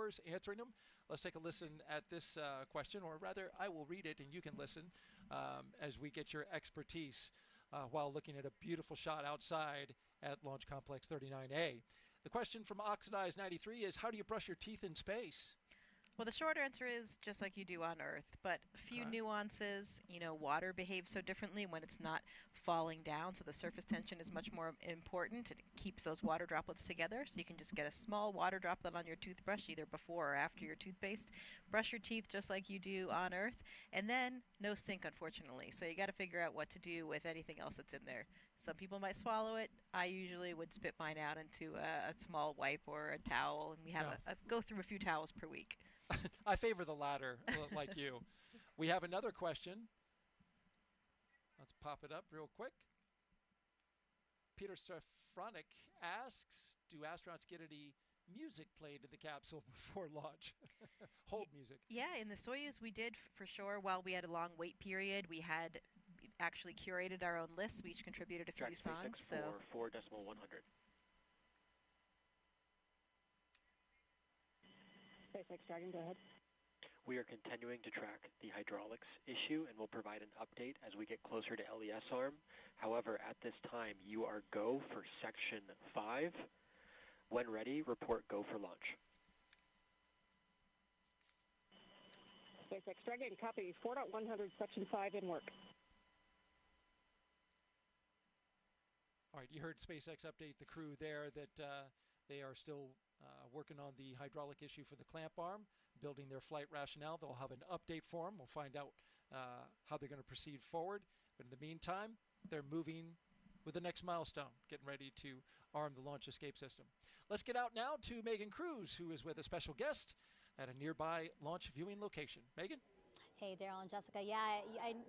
hours answering them. Let's take a listen at this question, or rather, I will read it and you can listen as we get your expertise while looking at a beautiful shot outside at Launch Complex 39A. The question from Oxidized 93 is, how do you brush your teeth in space? Well, the short answer is just like you do on Earth, but a few nuances. You know, water behaves so differently when it's not falling down, so the surface tension is much more important. It keeps those water droplets together, so you can just get a small water droplet on your toothbrush either before or after your toothpaste. Brush your teeth just like you do on Earth, and then no sink, unfortunately. So you got to figure out what to do with anything else that's in there. Some people might swallow it. I usually would spit mine out into a small wipe or a towel, and we have go through a few towels per week. I favor the latter, like you. We have another question. Let's pop it up real quick. Peter Stefronic asks, do astronauts get any music played in the capsule before launch? Hold music. Yeah, in the Soyuz we did for sure. While we had a long wait period, we had actually curated our own lists. We each contributed a few songs. So 4.100. SpaceX starting, go ahead. We are continuing to track the hydraulics issue and will provide an update as we get closer to LES arm. However, at this time, you are go for Section 5. When ready, report go for launch. SpaceX starting, copy 4.100, Section 5 in work. All right, you heard SpaceX update the crew there that they are still working on the hydraulic issue for the clamp arm, building their flight rationale. They'll have an update for them. We'll find out how they're going to proceed forward. But in the meantime, they're moving with the next milestone, getting ready to arm the launch escape system. Let's get out now to Megan Cruz, who is with a special guest at a nearby launch viewing location. Megan? Hey, Daryl and Jessica. Yeah,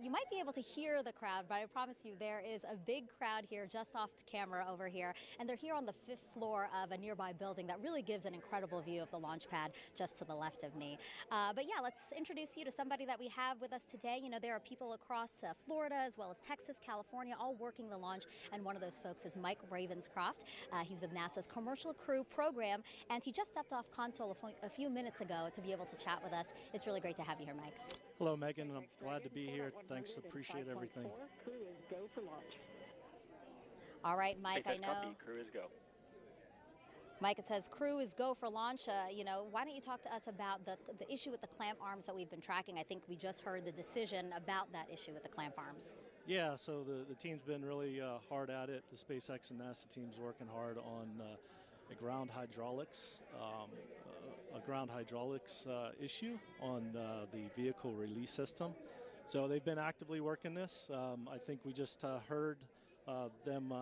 you might be able to hear the crowd, but I promise you there is a big crowd here just off the camera over here. And they're here on the 5th floor of a nearby building that really gives an incredible view of the launch pad just to the left of me. But yeah, let's introduce you to somebody that we have with us today. You know, there are people across Florida as well as Texas, California, all working the launch. And one of those folks is Mike Ravenscroft. He's with NASA's Commercial Crew Program. And he just stepped off console a few minutes ago to be able to chat with us. It's really great to have you here, Mike. Hello, Megan. I'm glad to be here. Thanks. Appreciate everything. Crew is go for launch. All right, Mike, I know. Copy. Crew is go. Mike, it says crew is go for launch. You know, why don't you talk to us about the issue with the clamp arms that we've been tracking? I think we just heard the decision about that issue with the clamp arms. Yeah, so the team's been really hard at it. The SpaceX and NASA team's working hard on a ground hydraulics issue on the vehicle release system. So they've been actively working this. I think we just heard them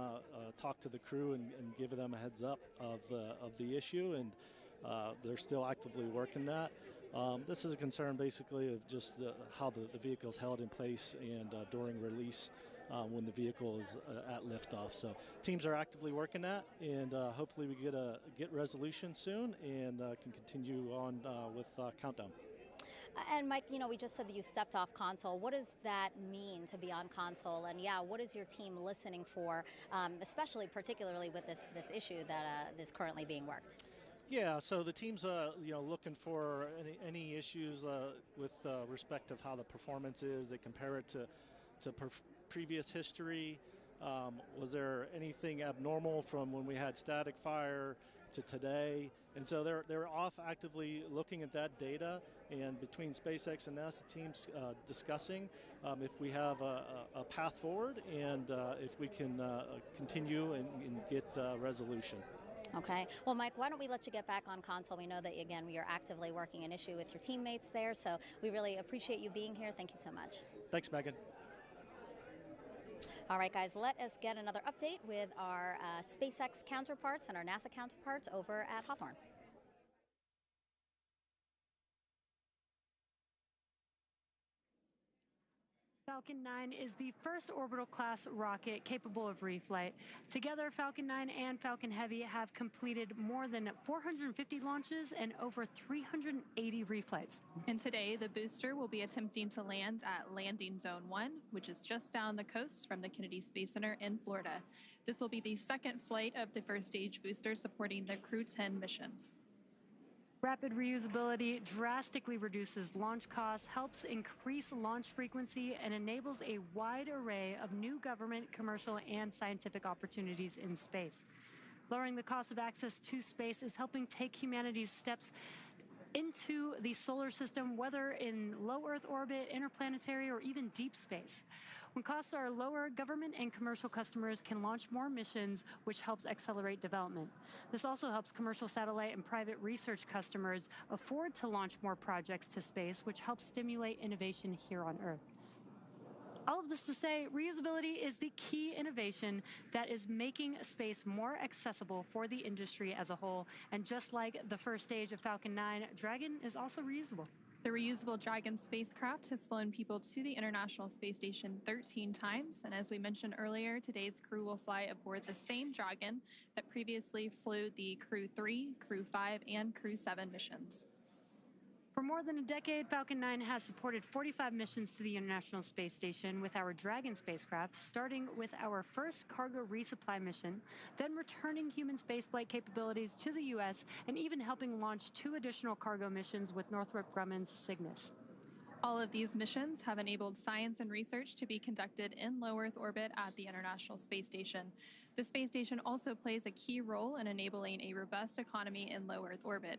talk to the crew and give them a heads up of the issue, and they're still actively working that. This is a concern basically of just how the vehicle is held in place and during release when the vehicle is at liftoff. So teams are actively working that, and hopefully we get resolution soon and can continue on with countdown. And Mike, you know, we just said that you stepped off console. What does that mean to be on console? And yeah, what is your team listening for, especially particularly with this issue that is currently being worked? Yeah, so the team's looking for any issues with respect of how the performance is. They compare it to previous history. Was there anything abnormal from when we had static fire to today? And so they're off actively looking at that data, and between SpaceX and NASA teams discussing if we have a path forward and if we can continue and get resolution. Okay. Well, Mike, why don't we let you get back on console? We know that, again, you're actively working an issue with your teammates there, so we really appreciate you being here. Thank you so much. Thanks, Megan. All right, guys, let us get another update with our SpaceX counterparts and our NASA counterparts over at Hawthorne. Falcon 9 is the first orbital-class rocket capable of reflight. Together, Falcon 9 and Falcon Heavy have completed more than 450 launches and over 380 reflights. And today, the booster will be attempting to land at Landing Zone 1, which is just down the coast from the Kennedy Space Center in Florida. This will be the second flight of the first stage booster supporting the Crew 10 mission. Rapid reusability drastically reduces launch costs, helps increase launch frequency, and enables a wide array of new government, commercial, and scientific opportunities in space. Lowering the cost of access to space is helping take humanity's steps into the solar system, whether in low Earth orbit, interplanetary, or even deep space. When costs are lower, government and commercial customers can launch more missions, which helps accelerate development. This also helps commercial satellite and private research customers afford to launch more projects to space, which helps stimulate innovation here on Earth. All of this to say, reusability is the key innovation that is making space more accessible for the industry as a whole. And just like the first stage of Falcon 9, Dragon is also reusable. The reusable Dragon spacecraft has flown people to the International Space Station 13 times, and as we mentioned earlier, today's crew will fly aboard the same Dragon that previously flew the Crew 3, Crew 5, and Crew 7 missions. For more than a decade, Falcon 9 has supported 45 missions to the International Space Station with our Dragon spacecraft, starting with our first cargo resupply mission, then returning human spaceflight capabilities to the U.S., and even helping launch 2 additional cargo missions with Northrop Grumman's Cygnus. All of these missions have enabled science and research to be conducted in low Earth orbit at the International Space Station. The space station also plays a key role in enabling a robust economy in low Earth orbit.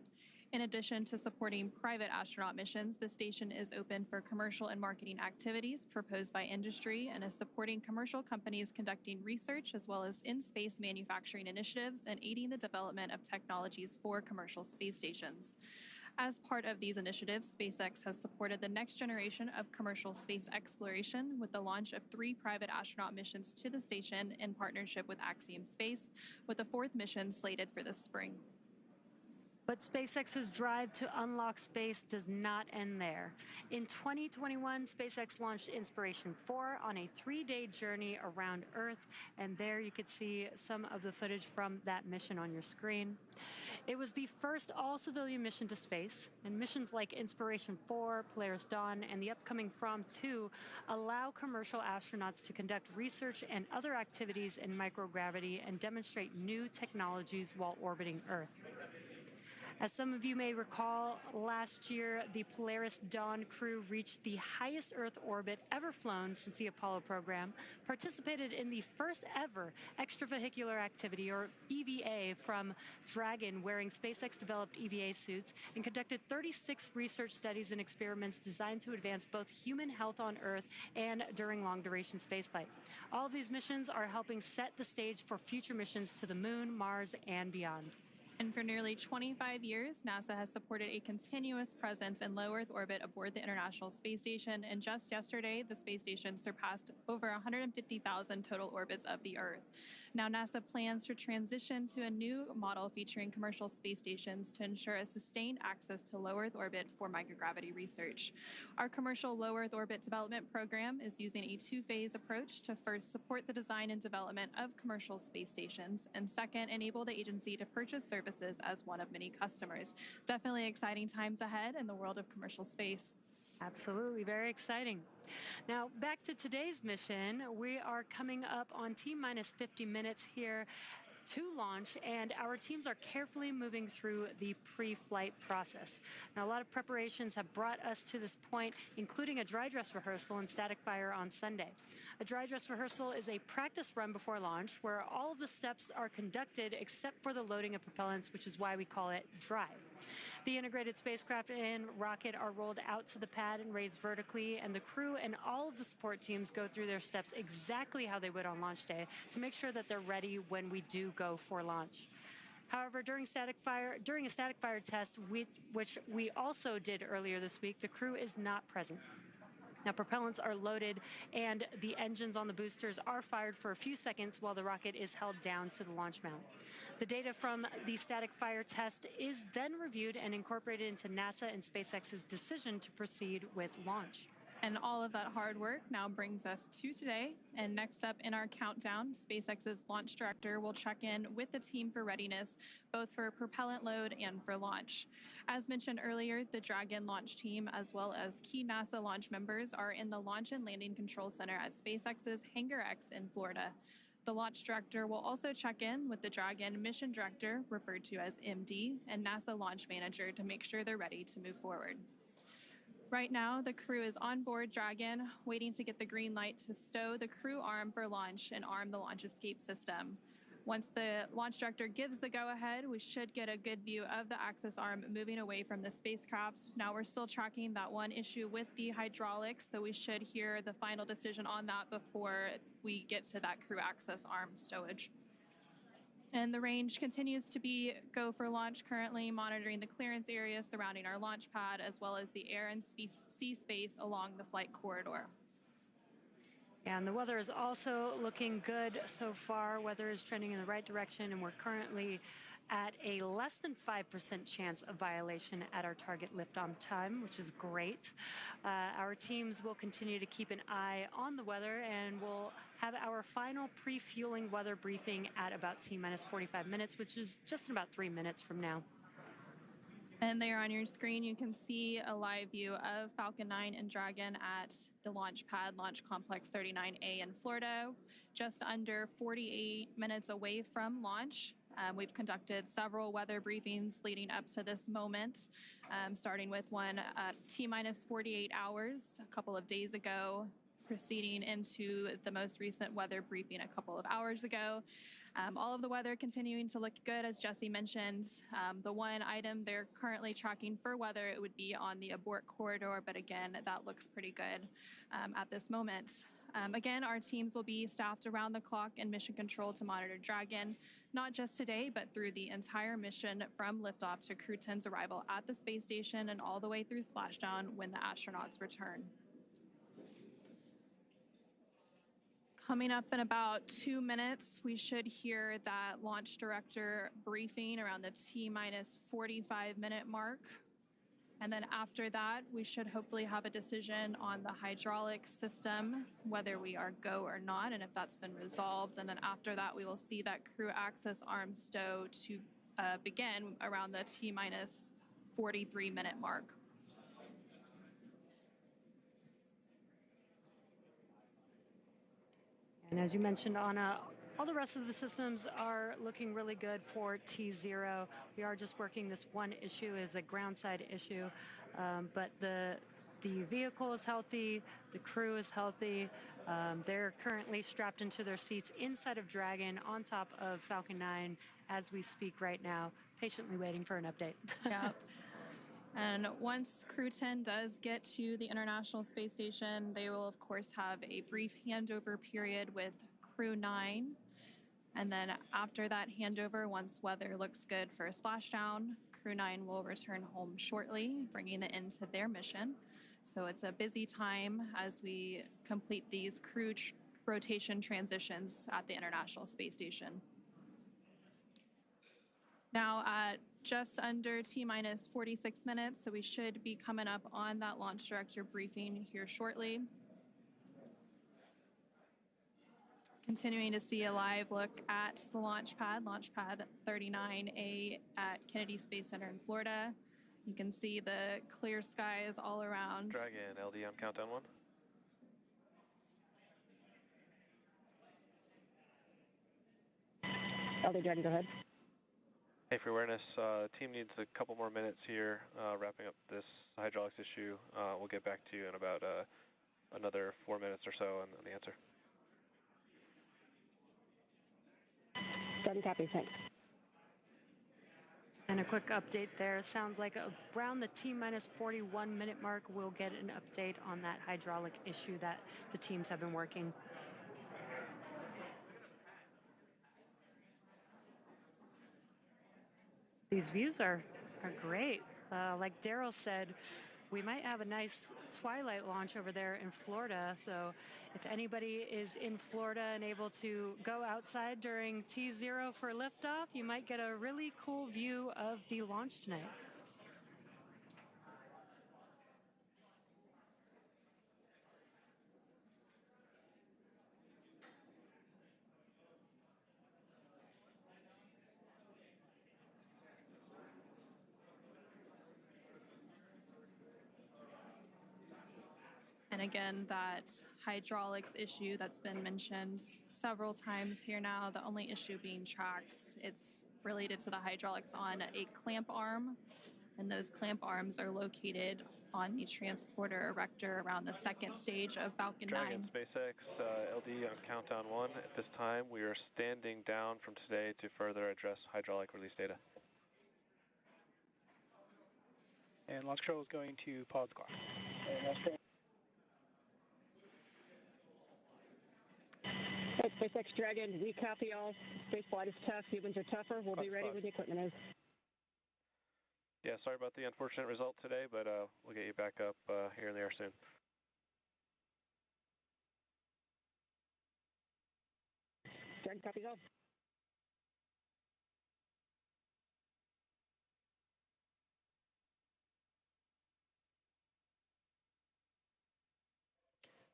In addition to supporting private astronaut missions, the station is open for commercial and marketing activities proposed by industry and is supporting commercial companies conducting research as well as in-space manufacturing initiatives and aiding the development of technologies for commercial space stations. As part of these initiatives, SpaceX has supported the next generation of commercial space exploration with the launch of 3 private astronaut missions to the station in partnership with Axiom Space, with the 4th mission slated for this spring. But SpaceX's drive to unlock space does not end there. In 2021, SpaceX launched Inspiration 4 on a 3-day journey around Earth, and there you could see some of the footage from that mission on your screen. It was the first all-civilian mission to space, and missions like Inspiration 4, Polaris Dawn, and the upcoming From 2 allow commercial astronauts to conduct research and other activities in microgravity and demonstrate new technologies while orbiting Earth. As some of you may recall, last year, the Polaris Dawn crew reached the highest Earth orbit ever flown since the Apollo program, participated in the first ever extravehicular activity, or EVA, from Dragon wearing SpaceX-developed EVA suits, and conducted 36 research studies and experiments designed to advance both human health on Earth and during long-duration spaceflight. All of these missions are helping set the stage for future missions to the Moon, Mars, and beyond. And for nearly 25 years, NASA has supported a continuous presence in low Earth orbit aboard the International Space Station, and just yesterday, the space station surpassed over 150,000 total orbits of the Earth. Now, NASA plans to transition to a new model featuring commercial space stations to ensure a sustained access to low Earth orbit for microgravity research. Our commercial low Earth orbit development program is using a 2-phase approach to first support the design and development of commercial space stations, and second, enable the agency to purchase services as one of many customers. Definitely exciting times ahead in the world of commercial space. Absolutely, very exciting. Now, back to today's mission. We are coming up on T-minus 50 minutes here to launch, and our teams are carefully moving through the pre-flight process. Now, a lot of preparations have brought us to this point, including a dry dress rehearsal and static fire on Sunday. A dry dress rehearsal is a practice run before launch where all of the steps are conducted except for the loading of propellants, which is why we call it dry. The integrated spacecraft and rocket are rolled out to the pad and raised vertically, and the crew and all of the support teams go through their steps exactly how they would on launch day to make sure that they're ready when we do go for launch. However, during a static fire test, which we also did earlier this week, the crew is not present. Now, propellants are loaded and the engines on the boosters are fired for a few seconds while the rocket is held down to the launch mount. The data from the static fire test is then reviewed and incorporated into NASA and SpaceX's decision to proceed with launch. And all of that hard work now brings us to today. And next up in our countdown, SpaceX's launch director will check in with the team for readiness, both for propellant load and for launch. As mentioned earlier, the Dragon launch team, as well as key NASA launch members, are in the Launch and Landing Control Center at SpaceX's Hangar X in Florida. The launch director will also check in with the Dragon mission director, referred to as MD, and NASA launch manager to make sure they're ready to move forward. Right now, the crew is on board Dragon, waiting to get the green light to stow the crew arm for launch and arm the launch escape system. Once the launch director gives the go-ahead, we should get a good view of the access arm moving away from the spacecraft. Now we're still tracking that one issue with the hydraulics, so we should hear the final decision on that before we get to that crew access arm stowage. And the range continues to be go for launch, currently monitoring the clearance area surrounding our launch pad, as well as the air and sea space along the flight corridor. And the weather is also looking good so far. Weather is trending in the right direction, and we're currently at a less than 5% chance of violation at our target lift-on time, which is great. Our teams will continue to keep an eye on the weather, and we'll have our final pre-fueling weather briefing at about T-minus 45 minutes, which is just in about 3 minutes from now. And there on your screen, you can see a live view of Falcon 9 and Dragon at the launch pad, Launch Complex 39A in Florida, just under 48 minutes away from launch. We've conducted several weather briefings leading up to this moment, starting with one at T-minus 48 hours a couple of days ago, proceeding into the most recent weather briefing a couple of hours ago. All of the weather continuing to look good, as Jesse mentioned. The one item they're currently tracking for weather, it would be on the abort corridor, but again, that looks pretty good at this moment. Again, our teams will be staffed around the clock in mission control to monitor Dragon, not just today, but through the entire mission from liftoff to Crew 10's arrival at the space station and all the way through splashdown when the astronauts return. Coming up in about 2 minutes, we should hear that launch director briefing around the T-minus 45-minute mark. And then after that, we should hopefully have a decision on the hydraulic system, whether we are go or not, and if that's been resolved. And then after that, we will see that crew access arm stow to begin around the T-minus 43-minute mark. And as you mentioned, Anna, all the rest of the systems are looking really good for T0. We are just working this one issue is a ground side issue, but the vehicle is healthy, the crew is healthy. They're currently strapped into their seats inside of Dragon on top of Falcon 9 as we speak right now, patiently waiting for an update. Yep. And once Crew 10 does get to the International Space Station, they will, of course, have a brief handover period with Crew 9. And then after that handover, once weather looks good for a splashdown, Crew 9 will return home shortly, bringing the end to their mission. So it's a busy time as we complete these crew rotation transitions at the International Space Station. Now at just under T-minus 46 minutes, so we should be coming up on that launch director briefing here shortly. Continuing to see a live look at the launch pad 39A at Kennedy Space Center in Florida. You can see the clear skies all around. Dragon, LD on countdown 1. LD Dragon, go ahead. Hey, for awareness, team needs a couple more minutes here, wrapping up this hydraulics issue. We'll get back to you in about another 4 minutes or so on the answer. Done, copy, thanks. And a quick update there. Sounds like around the T-minus 41-minute mark, we'll get an update on that hydraulic issue that the teams have been working. These views are great. Like Daryl said, we might have a nice twilight launch over there in Florida. So if anybody is in Florida and able to go outside during T0 for liftoff, you might get a really cool view of the launch tonight. And again, that hydraulics issue that's been mentioned several times here now, the only issue being tracked, it's related to the hydraulics on a clamp arm, and those clamp arms are located on the transporter erector around the second stage of Falcon 9. Dragon, SpaceX, LD on countdown 1. At this time, we are standing down from today to further address hydraulic release data. And launch control is going to pause the clock. SpaceX Dragon, we copy all. Spaceflight is tough. Humans are tougher. We'll be ready when the equipment is. Yeah, sorry about the unfortunate result today, but we'll get you back up here in the air soon. Dragon copies all.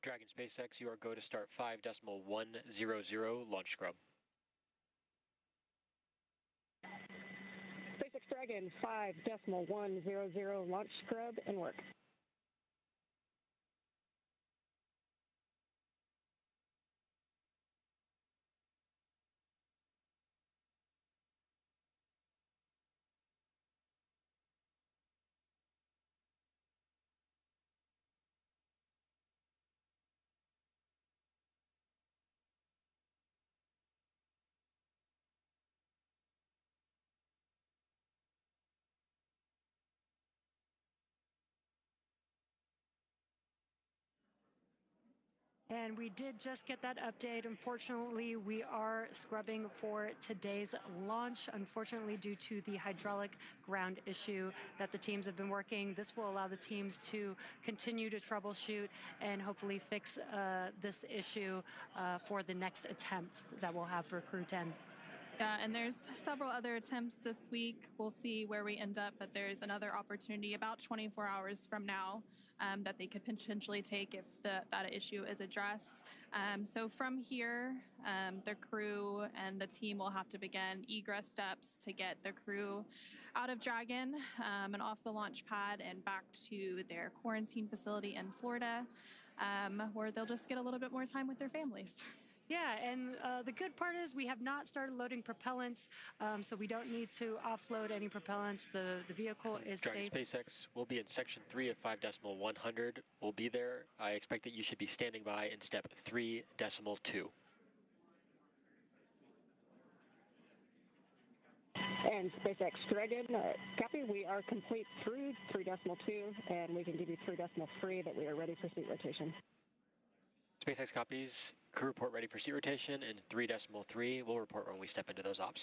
Dragon SpaceX, you are go to start 5.100 launch scrub. SpaceX Dragon, 5.100 launch scrub and work. And we did just get that update. Unfortunately, we are scrubbing for today's launch. Unfortunately, due to the hydraulic ground issue that the teams have been working, this will allow the teams to continue to troubleshoot and hopefully fix this issue for the next attempt that we'll have for Crew 10. Yeah, and there's several other attempts this week. We'll see where we end up, but there's another opportunity about 24 hours from now that they could potentially take if that issue is addressed. So from here, the crew and the team will have to begin egress steps to get the crew out of Dragon and off the launch pad and back to their quarantine facility in Florida, where they'll just get a little bit more time with their families. Yeah, and the good part is we have not started loading propellants, so we don't need to offload any propellants. The vehicle is Dragon safe. SpaceX will be in section 3 of 5.100. We'll be there. I expect that you should be standing by in step 3.2. And SpaceX Dragon, copy. We are complete through 3.2, and we can give you 3.3 that we are ready for seat rotation. SpaceX copies. Crew report ready for seat rotation, and 3.3 we'll report when we step into those ops.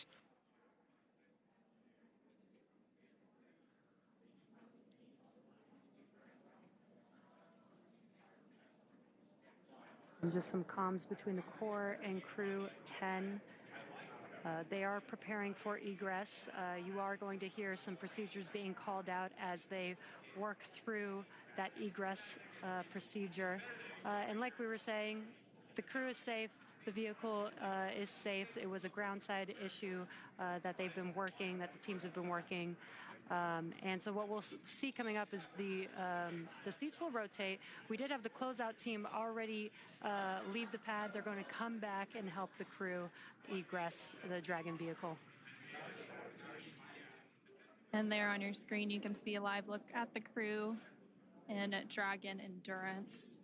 And just some comms between the core and Crew 10. They are preparing for egress. You are going to hear some procedures being called out as they work through that egress procedure. And like we were saying, the crew is safe. The vehicle is safe. It was a ground side issue that they've been working, that the teams have been working. And so what we'll see coming up is the seats will rotate. We did have the closeout team already leave the pad. They're going to come back and help the crew egress the Dragon vehicle. And there on your screen, you can see a live look at the crew in Dragon Endurance,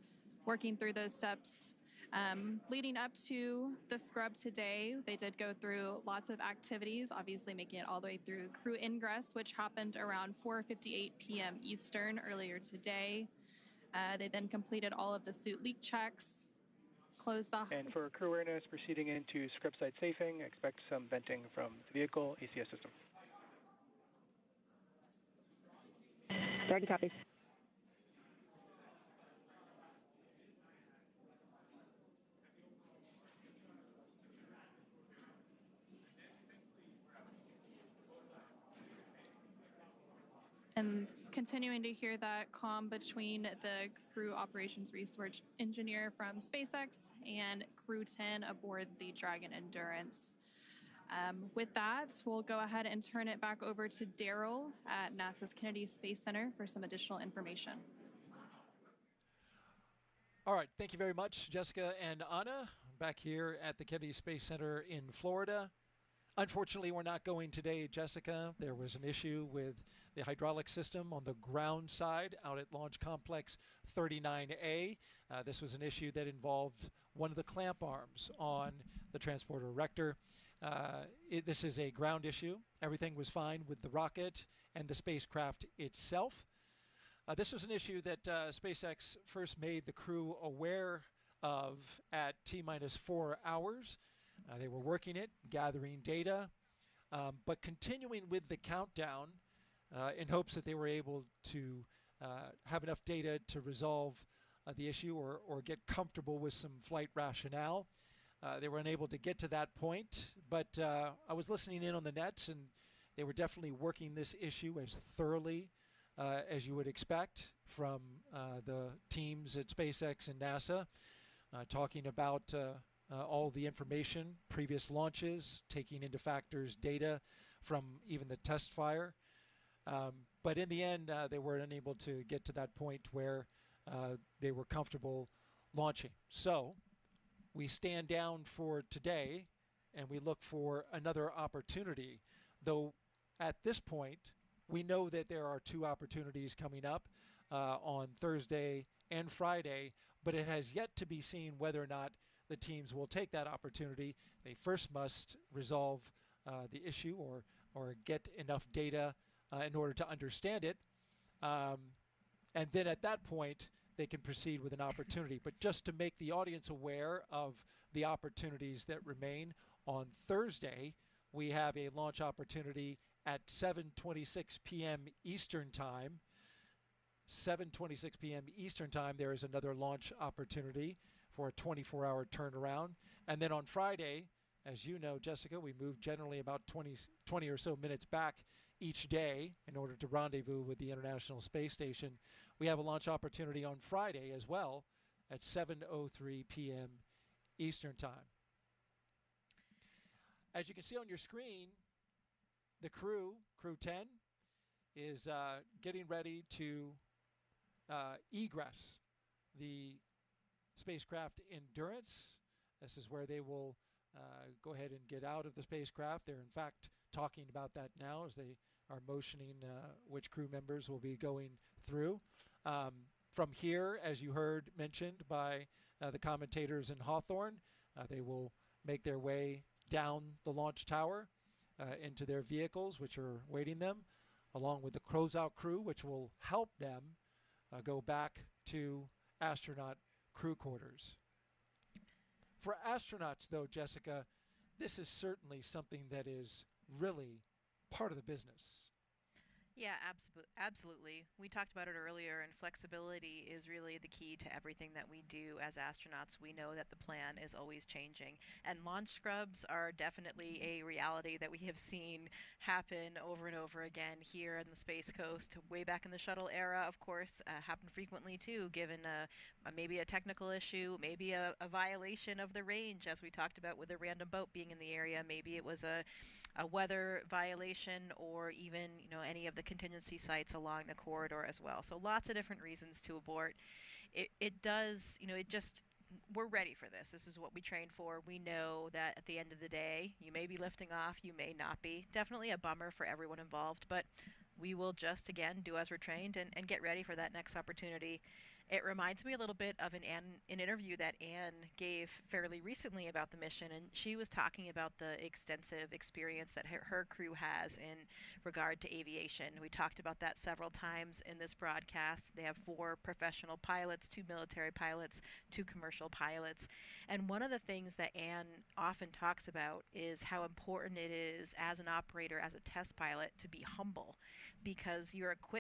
working through those steps. Leading up to the scrub today, they did go through lots of activities, obviously making it all the way through crew ingress, which happened around 4:58 p.m. Eastern earlier today. They then completed all of the suit leak checks, closed the... And for crew awareness, proceeding into scrub site safing, expect some venting from the vehicle ACS system. Dragon copies. And continuing to hear that comm between the crew operations research engineer from SpaceX and Crew 10 aboard the Dragon Endurance. With that, we'll go ahead and turn it back over to Daryl at NASA's Kennedy Space Center for some additional information. All right, thank you very much, Jessica and Anna, back here at the Kennedy Space Center in Florida. Unfortunately, we're not going today, Jessica. There was an issue with the hydraulic system on the ground side out at Launch Complex 39A. This was an issue that involved one of the clamp arms on the transporter erector. This is a ground issue. Everything was fine with the rocket and the spacecraft itself. This was an issue that SpaceX first made the crew aware of at T-minus 4 hours. They were working it, gathering data, but continuing with the countdown in hopes that they were able to have enough data to resolve the issue or get comfortable with some flight rationale. They were unable to get to that point, but I was listening in on the nets, and they were definitely working this issue as thoroughly as you would expect from the teams at SpaceX and NASA, talking about all the information, previous launches, taking into factors data from even the test fire. But in the end, they were unable to get to that point where they were comfortable launching. So we stand down for today and we look for another opportunity, though at this point we know that there are two opportunities coming up on Thursday and Friday, but it has yet to be seen whether or not the teams will take that opportunity. They first must resolve the issue or get enough data in order to understand it. And then at that point, they can proceed with an opportunity. But just to make the audience aware of the opportunities that remain, on Thursday, we have a launch opportunity at 7:26 p.m. Eastern Time. 7:26 p.m. Eastern Time, there is another launch opportunity for a 24-hour turnaround. And then on Friday, as you know, Jessica, we move generally about 20 or so minutes back each day in order to rendezvous with the International Space Station. We have a launch opportunity on Friday as well at 7:03 p.m. Eastern Time. As you can see on your screen, the crew 10, is getting ready to egress the spacecraft Endurance. This is where they will go ahead and get out of the spacecraft. They're in fact talking about that now as they are motioning which crew members will be going through. From here, as you heard mentioned by the commentators in Hawthorne, they will make their way down the launch tower into their vehicles, which are waiting them, along with the closeout crew, which will help them go back to astronaut crew quarters. For astronauts, though, Jessica, this is certainly something that is really part of the business. Yeah, absolutely. We talked about it earlier, and flexibility is really the key to everything that we do as astronauts. We know that the plan is always changing, and launch scrubs are definitely a reality that we have seen happen over and over again here on the Space Coast. Way back in the shuttle era, of course, happened frequently too, given maybe a technical issue, maybe a violation of the range, as we talked about with a random boat being in the area. Maybe it was a weather violation, or even any of the contingency sites along the corridor as well. So lots of different reasons to abort. It does, we're ready for this. This is what we trained for. We know that at the end of the day, you may be lifting off, you may not be. Definitely a bummer for everyone involved, but we will just, again, do as we're trained and get ready for that next opportunity. It reminds me a little bit of an interview that Anne gave fairly recently about the mission, and she was talking about the extensive experience that her crew has in regard to aviation. We talked about that several times in this broadcast. They have 4 professional pilots, 2 military pilots, 2 commercial pilots. And one of the things that Anne often talks about is how important it is as an operator, as a test pilot, to be humble, because your equipment